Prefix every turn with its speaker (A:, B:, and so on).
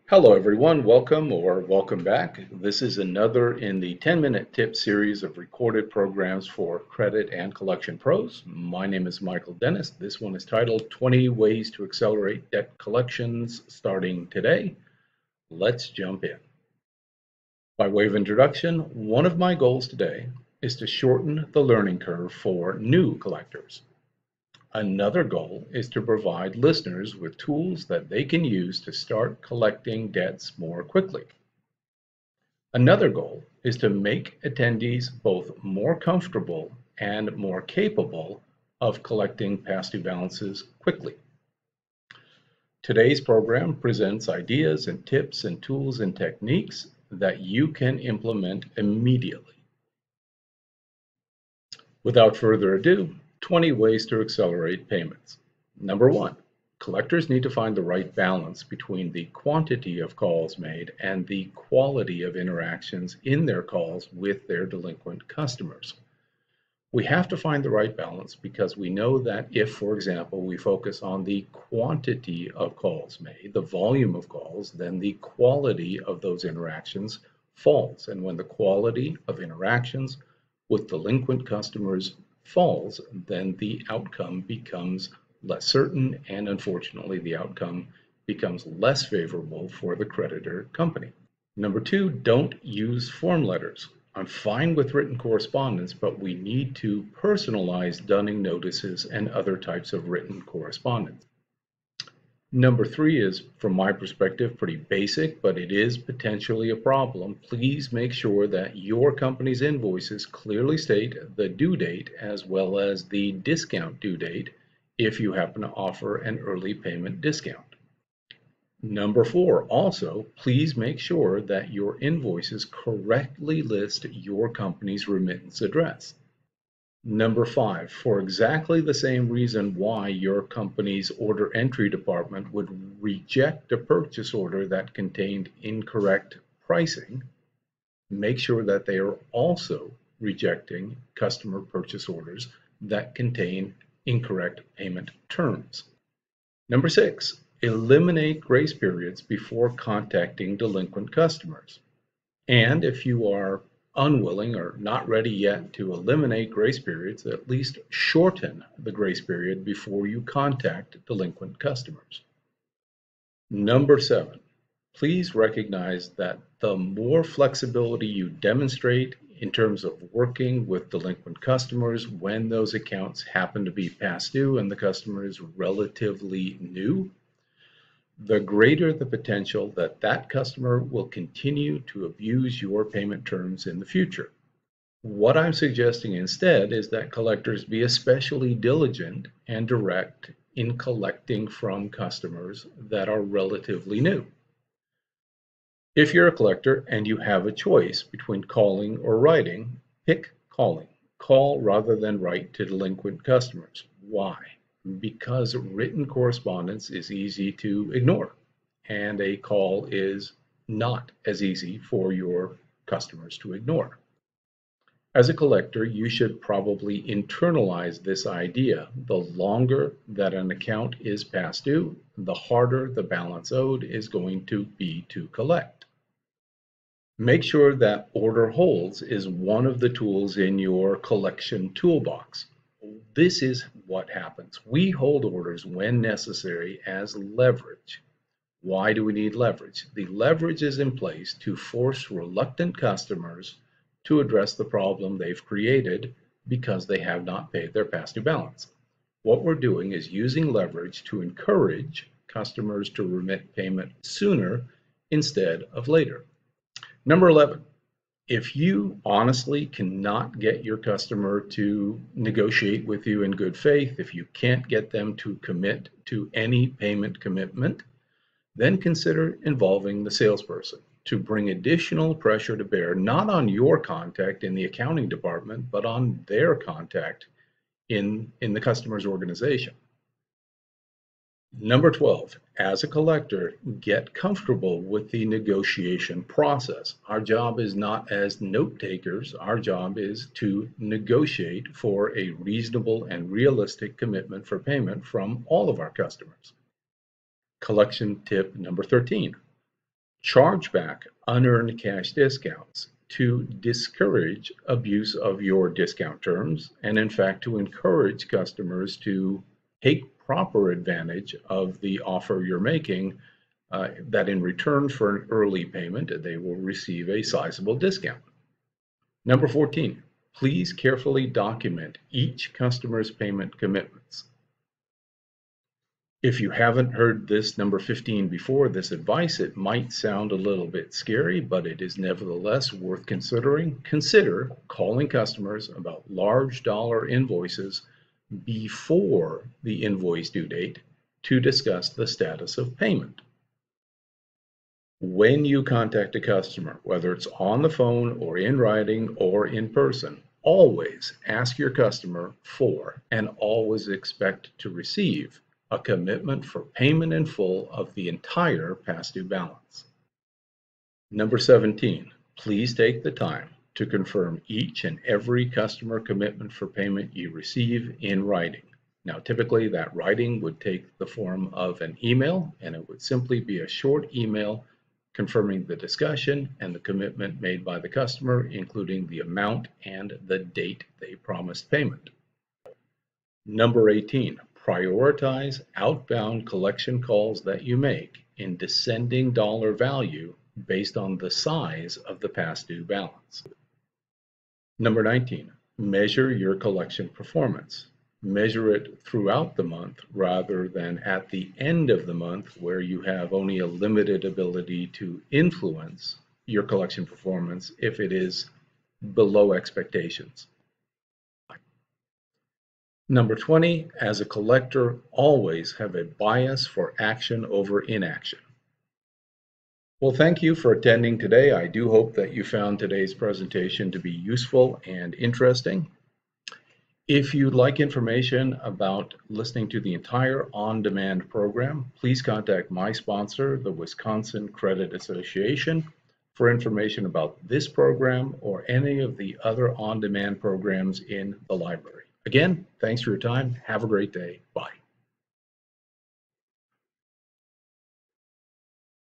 A: Hello everyone, welcome or welcome back. This is another in the 10-minute tip series of recorded programs for credit and collection pros. My name is Michael Dennis. This one is titled 20 Ways to Accelerate Debt Collections Starting Today. Let's jump in. By way of introduction, one of my goals today is to shorten the learning curve for new collectors. Another goal is to provide listeners with tools that they can use to start collecting debts more quickly. Another goal is to make attendees both more comfortable and more capable of collecting past due balances quickly. Today's program presents ideas and tips and tools and techniques that you can implement immediately. Without further ado, 20 ways to accelerate payments. Number one, collectors need to find the right balance between the quantity of calls made and the quality of interactions in their calls with their delinquent customers. We have to find the right balance because we know that if, for example, we focus on the quantity of calls made, the volume of calls, then the quality of those interactions falls. And when the quality of interactions with delinquent customers falls, then the outcome becomes less certain, and unfortunately, the outcome becomes less favorable for the creditor company. Number two, don't use form letters. I'm fine with written correspondence, but we need to personalize dunning notices and other types of written correspondence. Number three is, from my perspective, pretty basic, but it is potentially a problem. Please make sure that your company's invoices clearly state the due date as well as the discount due date if you happen to offer an early payment discount. Number four, also, please make sure that your invoices correctly list your company's remittance address. Number five, for exactly the same reason why your company's order entry department would reject a purchase order that contained incorrect pricing, make sure that they are also rejecting customer purchase orders that contain incorrect payment terms. Number six, eliminate grace periods before contacting delinquent customers. And if you are unwilling or not ready yet to eliminate grace periods, at least shorten the grace period before you contact delinquent customers. Number seven, please recognize that the more flexibility you demonstrate in terms of working with delinquent customers when those accounts happen to be past due and the customer is relatively new, the greater the potential that that customer will continue to abuse your payment terms in the future. What I'm suggesting instead is that collectors be especially diligent and direct in collecting from customers that are relatively new. If you're a collector and you have a choice between calling or writing, pick calling. Call rather than write to delinquent customers. Why? Because written correspondence is easy to ignore, and a call is not as easy for your customers to ignore. As a collector, you should probably internalize this idea. The longer that an account is past due, the harder the balance owed is going to be to collect. Make sure that order holds is one of the tools in your collection toolbox. This is what happens. We hold orders when necessary as leverage. Why do we need leverage? The leverage is in place to force reluctant customers to address the problem they've created because they have not paid their past due balance. What we're doing is using leverage to encourage customers to remit payment sooner instead of later. Number 11, if you honestly cannot get your customer to negotiate with you in good faith, if you can't get them to commit to any payment commitment, then consider involving the salesperson to bring additional pressure to bear, not on your contact in the accounting department, but on their contact in the customer's organization. Number 12, as a collector, get comfortable with the negotiation process. Our job is not as note takers, our job is to negotiate for a reasonable and realistic commitment for payment from all of our customers. Collection tip number 13, Chargeback unearned cash discounts to discourage abuse of your discount terms and, in fact, to encourage customers to take proper advantage of the offer you're making, that in return for an early payment, they will receive a sizable discount. Number 14, please carefully document each customer's payment commitments. If you haven't heard this number 15 before, this advice, it might sound a little bit scary, but it is nevertheless worth considering. Consider calling customers about large dollar invoices before the invoice due date to discuss the status of payment. When you contact a customer, whether it's on the phone or in writing or in person, always ask your customer for and always expect to receive a commitment for payment in full of the entire past due balance. Number 17, please take the time to confirm each and every customer commitment for payment you receive in writing. Now, typically that writing would take the form of an email, and it would simply be a short email confirming the discussion and the commitment made by the customer, including the amount and the date they promised payment. Number 18, prioritize outbound collection calls that you make in descending dollar value based on the size of the past due balance. Number 19, measure your collection performance. Measure it throughout the month rather than at the end of the month, where you have only a limited ability to influence your collection performance if it is below expectations. Number 20, as a collector, always have a bias for action over inaction. Well, thank you for attending today. I do hope that you found today's presentation to be useful and interesting. If you'd like information about listening to the entire on-demand program, please contact my sponsor, the Wisconsin Credit Association, for information about this program or any of the other on-demand programs in the library. Again, thanks for your time. Have a great day. Bye.